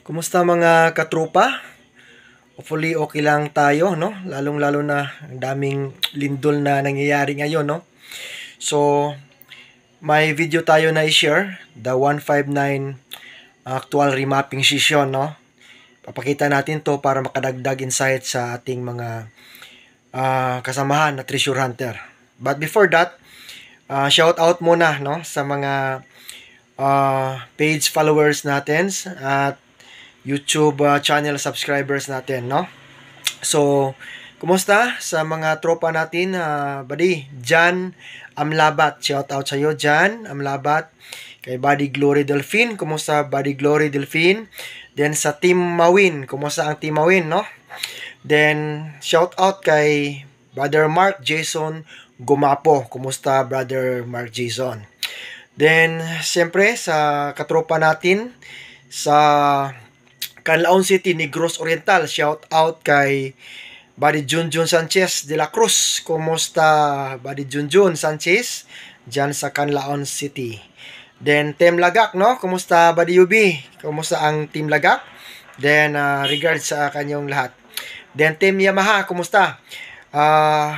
Kumusta mga katrupa? Hopefully okay lang tayo, no? Lalong-lalo na ang daming lindol na nangyayari ngayon, no? So, may video tayo na i-share, the 159 actual remapping session, no? Papakita natin to para makadagdag insight sa ating mga kasamahan na treasure hunter. But before that, shout out muna, no? Sa mga page followers natin at YouTube channel subscribers natin, no? So, kumusta sa mga tropa natin, buddy? Jan Amlabat, shout out sa iyo, Jan Amlabat. Kay Buddy Glory Delfin, kumusta Buddy Glory Delfin? Then sa Team Mawin, kumusta ang Team Mawin, no? Then shout out kay Brother Mark Jason Gumapo, kumusta Brother Mark Jason? Then siyempre sa katropa natin sa Canlaon City, Negros Oriental, shout out kay Buddy Junjun Sanchez de la Cruz. Kumusta Buddy Junjun Sanchez dyan sa Canlaon City. Then Team Lagak, no? Kumusta Buddy Yubi? Kumusta ang Team Lagak? Then regards sa kanyong lahat. Then Team Yamaha, kumusta?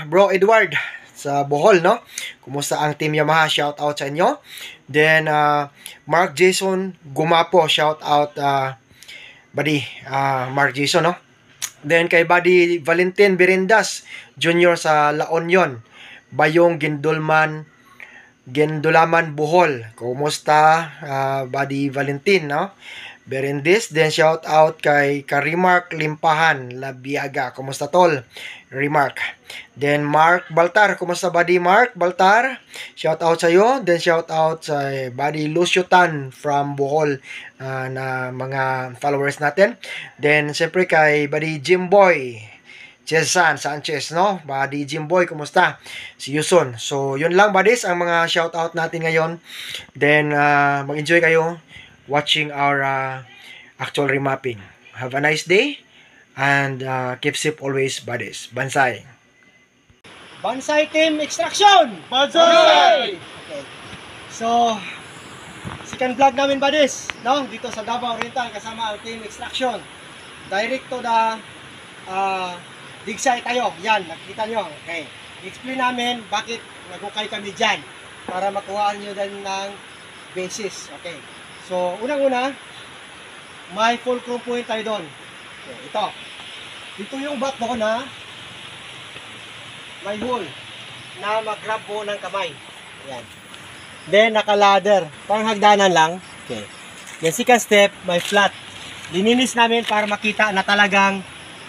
Bro Edward sa Bohol, no? Kumusta ang Team Yamaha? Shout out sa inyo. Then Mark Jason Gumapo, shout out Buddy Mark Jason, no? Then kay Buddy Valentin Berendas Jr. sa La Union, Bayong Gendulaman Bohol. Kumusta Buddy Valentin, no? Berendis. Then shout out kay Remark Limpahan Labiaga. Kumusta tol? Remark. Then Mark Baltar. Kumusta Buddy Mark Baltar? Shout out sa iyo. Then shout out sa Buddy Lucio Tan from Bohol na mga followers natin. Then siyempre kay Buddy Jimboy Chesan Sanchez, no? Buddy Jimboy, kumusta? See you soon. So yun lang buddies ang mga shout out natin ngayon. Then mag-enjoy kayo watching our actual remapping. Have a nice day and keep safe always, buddies. Bansay! Bansay Team Extraction! Bansay! Okay. So, second vlog namin, buddies, no? Dito sa Davao Oriental kasama ang Team Extraction. Direct to the dig site tayo. Yan, nakikita nyo. Okay. I-explain namin bakit nagukay kami dyan para makuhaan nyo din ng basis. Okay. So, unang-una, may fulcrum point tayo doon. Okay, ito. Dito yung bato na may hole na mag-grab mo ng kamay. Ayan. Then, naka-ladder. Parang hagdanan lang. Okay. Then, second step, may flat. Lininis namin para makita na talagang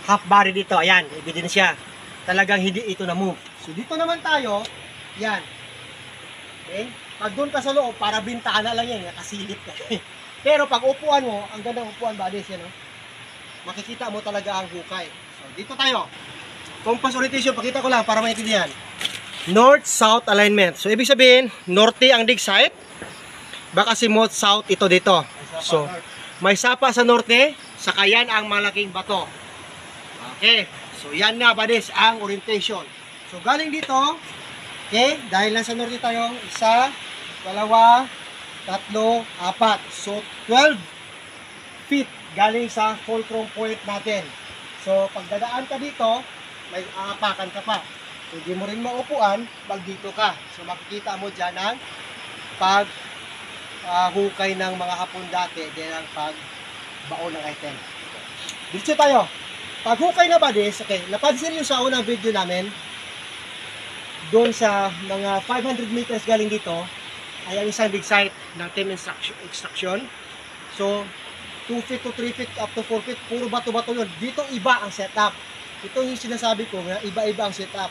half body dito. Ayan, ebidensya. Talagang hindi ito na-move. So, dito naman tayo. Yan. Okay. Pag doon ka sa loob, para bintana lang yan, nakasilip ka. Pero pag upuan mo, ang gandang upuan buddies, yan, no? Makikita mo talaga ang hukay. So, dito tayo. Compass orientation, pakita ko lang para maintindihan. North-South alignment. So, ibig sabihin, norte ang dig site. Baka si south ito dito. So, may sapa sa norte, saka yan ang malaking bato. Okay. So, yan nga buddies, ang orientation. So, galing dito, okay, dahil nasa norte tayo, isa, dalawa, tatlo, apat. So, 12 feet galing sa fulcrum point natin. So, pag dadaan ka dito, may aapakan ka pa. So, hindi mo rin maupuan pag dito ka. So, makikita mo dyan ang hukay ng mga hapon dati, din ang pagbaon ng item. Dito tayo. Pag hukay na buddies, okay, napansin nyo sa unang video namin, doon sa mga 500 meters galing dito, ay ang isang dig site ng Team Extraction. So, 2 feet to 3 feet up to 4 feet, puro bato-bato yun. Dito iba ang setup. Ito yung sinasabi ko, iba-iba ang setup.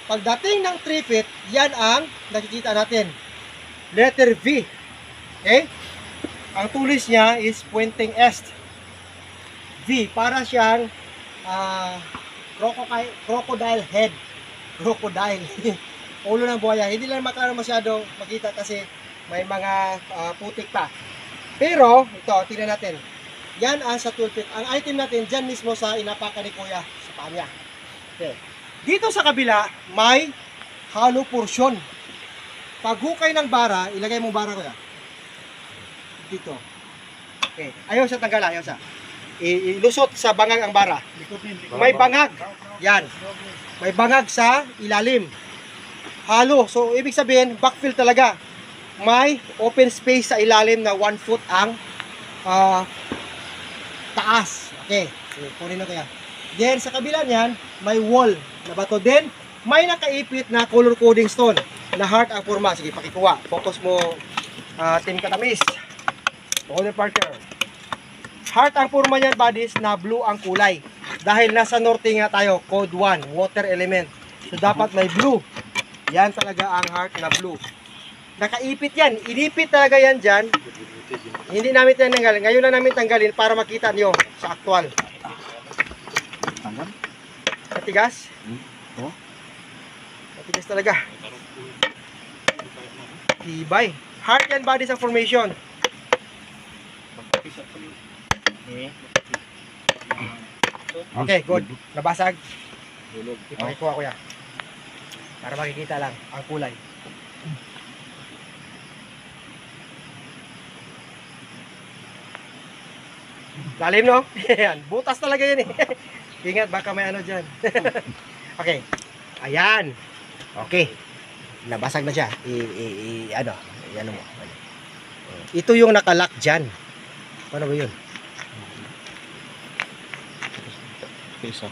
Pagdating ng 3 feet, yan ang nakikita natin. Letter V. Okay? Ang tulis niya is pointing east. V, para siyang crocodile head. Crocodile. Ulo ng buhaya. Hindi lang masyadong makita kasi may mga putik pa. Pero, ito, tingnan natin. Yan ang sa 12 feet. Ang item natin, dyan mismo sa inapakan ni Kuya sa paa niya. Okay. Dito sa kabila, may hollow portion. Pag hukay ng bara, ilagay mo bara Kuya. Dito. Okay. Ayaw siya tanggal, ayaw siya. ilusot sa bangag ang bara. May bangag. Yan. May bangag sa ilalim. Halo. So, ibig sabihin, backfill talaga. May open space sa ilalim na 1 foot ang taas. Okay. So, kunin na kaya. Then, sa kabila niyan, may wall na bato. Then, may nakaipit na color coding stone na heart ang forma. Sige, pakikuha. Focus mo, Team Katamis. Holder Parker. Heart ang forma niyan, buddies, na blue ang kulay. Dahil nasa norte nga tayo, code 1, water element. So, dapat may blue. Yan talaga ang heart na blue. Nakaipit yan. Inipit talaga yan dyan. Hindi namin tanggalin. Ngayon na namin tanggalin para makita nyo sa actual. Matigas? Matigas talaga. Tibay. Heart yan, bodies ang formation. Okay, good. Nabasag. Ipakikuha ko yan. Para makikita lang ang kulay. Lalim, no? Yan. Butas talaga yan eh. Ingat, baka may ano dyan. Okay. Ayan. Okay. Nabasag na siya. Ano mo. Ito yung nakalock dyan. Paano ba yun? Isa.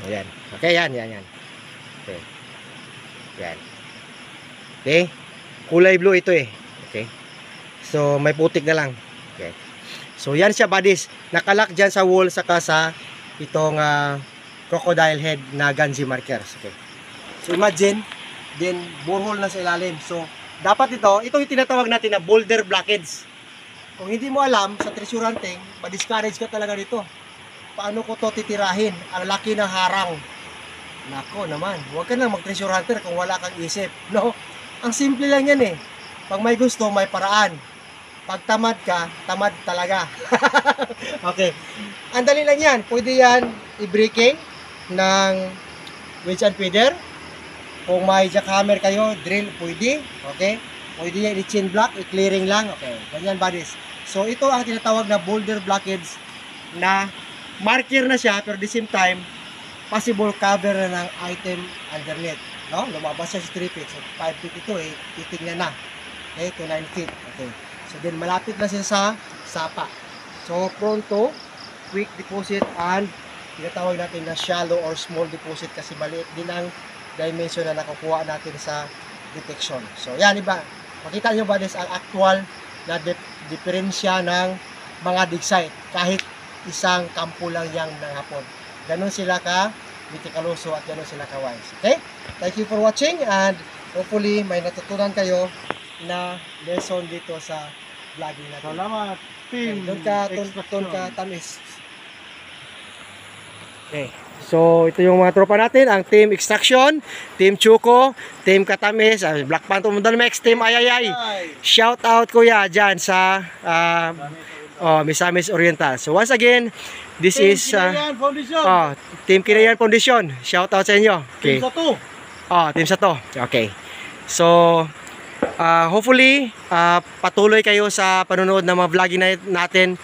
Ayan. Okay, yan. Okay. Yan. Okay. Kulay blue ito eh. Okay. So, may putik na lang. Okay. So, yan siya, buddies. Nakalock dyan sa wall saka sa itong crocodile head na Ganzi markers. Okay. So, imagine, then, borehole na sa ilalim. So, dapat ito yung tinatawag natin na boulder blockage. Kung hindi mo alam, sa treasure hunting, ma-discourage ka talaga dito. Paano ko to titirahin? Ang laki ng harang. Nako naman, huwag ka na mag-treasure hunter kung wala kang isip. No? Ang simple lang yan eh. Pag may gusto, may paraan. Pag tamad ka, tamad talaga. Okay. Ang dali lang yan. Pwede yan i-breaking ng wedge and feeder. Kung may jackhammer kayo, drill, pwede. Okay. Pwede yan i-chain block, i-clearing lang. Okay. Ganyan, buddies. So, ito ang tinatawag na boulder blockage na marker na siya, pero at the same time, possible cover na ng item underneath. No? Lumabas siya sa 3 feet. So, 5 feet ito eh. Titingnan na. Okay, to 9 feet. Okay. So then malapit na siya sa sapa. So prone to quick deposit and tinatawag natin na shallow or small deposit kasi maliit din ang dimension na nakukuha natin sa detection. So yan, iba. Makita nyo ba this ang actual na diferensya ng mga dig site kahit isang kampo lang yang nanghapon. Ganon sila ka mitikaluso at ganon sila ka wise. Okay? Thank you for watching and hopefully may natutunan kayo na lesson dito sa vlogging natin. Salamat, team. Doon ka tamis. Okay. So, ito yung mga tropa natin. Ang Team Extraction, Team Chuko, Team Katamis, Black Phantom Mundalmex, Team Ayayay. Shout out kuya dyan sa Misamis Oriental. So, once again, this Team is Team Kinayan Foundation. Shout out sa inyo. Okay. Team Sato. Team Sato. Okay. So, hopefully, patuloy kayo sa panonood ng mga vlogging natin.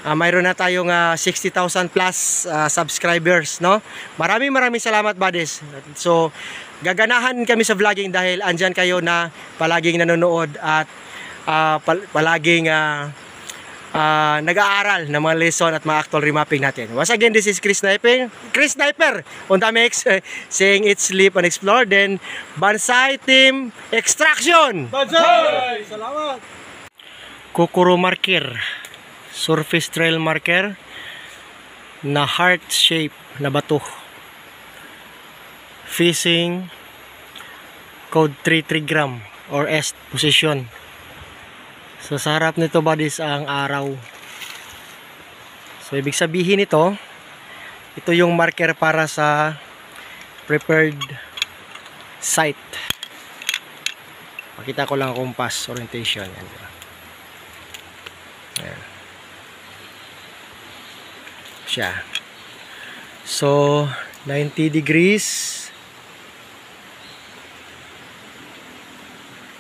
Mayroon na tayong 60,000 plus subscribers, no? Maraming salamat, buddies. So, gaganahan kami sa vlogging dahil andyan kayo na palaging nanonood at palaging nag-aaral ng mga lesson at mga actual remapping natin. Once again, this is Chris Sniper on the mix, saying it's sleep and explore. Then Bansai Team Extraction. Bansai! Salamat! Kukuro marker, surface trail marker na heart shape na bato. Facing code 33 gram or S position. So sa harap nito, buddies, ang araw. So ibig sabihin ito yung marker para sa prepared site. Pakita ko lang compass orientation. Yan. Yan. Siya. So 90 degrees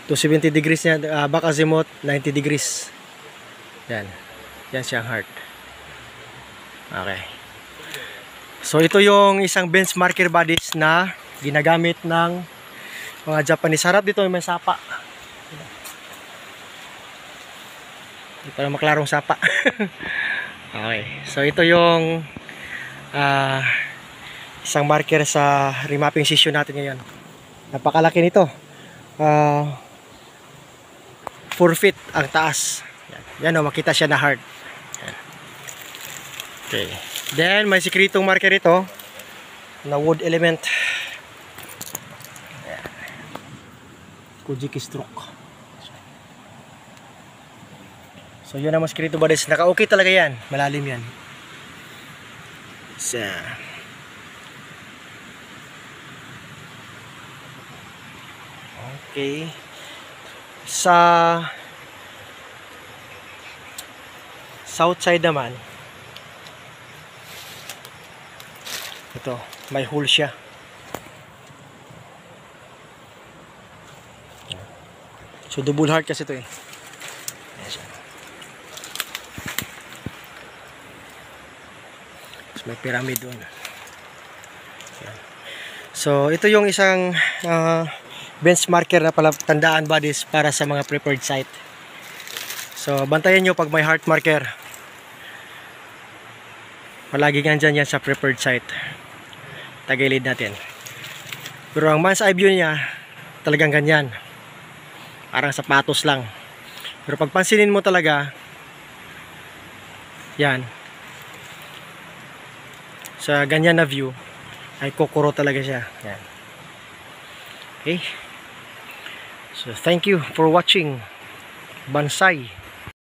to 70 degrees niya, back azimuth 90 degrees. Yan. Yan siyang heart. Okay. So ito yung isang bench marker bodies na ginagamit ng mga Japanese. Harap dito may sapa. Para maklarong sapa. Okay. So ito yung isang marker sa remapping session natin ngayon. Napakalaki nito. 4 feet ang taas. Yan o, makita siya na hard. Okay. Then may sikretong marker ito na wood element. Kojiki stroke. So yun ang mas sikreto ba, naka-okay talaga yan. Malalim yan. So, okay. Sa south side naman, ito, may hole siya. So double heart kasi ito eh. Ayan siya. So, may pyramid doon. Ayan. So ito yung isang bench marker na pala tandaan bodies para sa mga preferred site. So bantayan nyo pag may heart marker. Palagi nandyan yan sa preferred site. Tagilid natin. Pero ang man's eye view niya talagang ganyan. Parang sapatos lang. Pero pag pansinin mo talaga, yan, sa ganyan na view ay kokoro talaga siya. Yan. Okay. So thank you for watching Bonsai.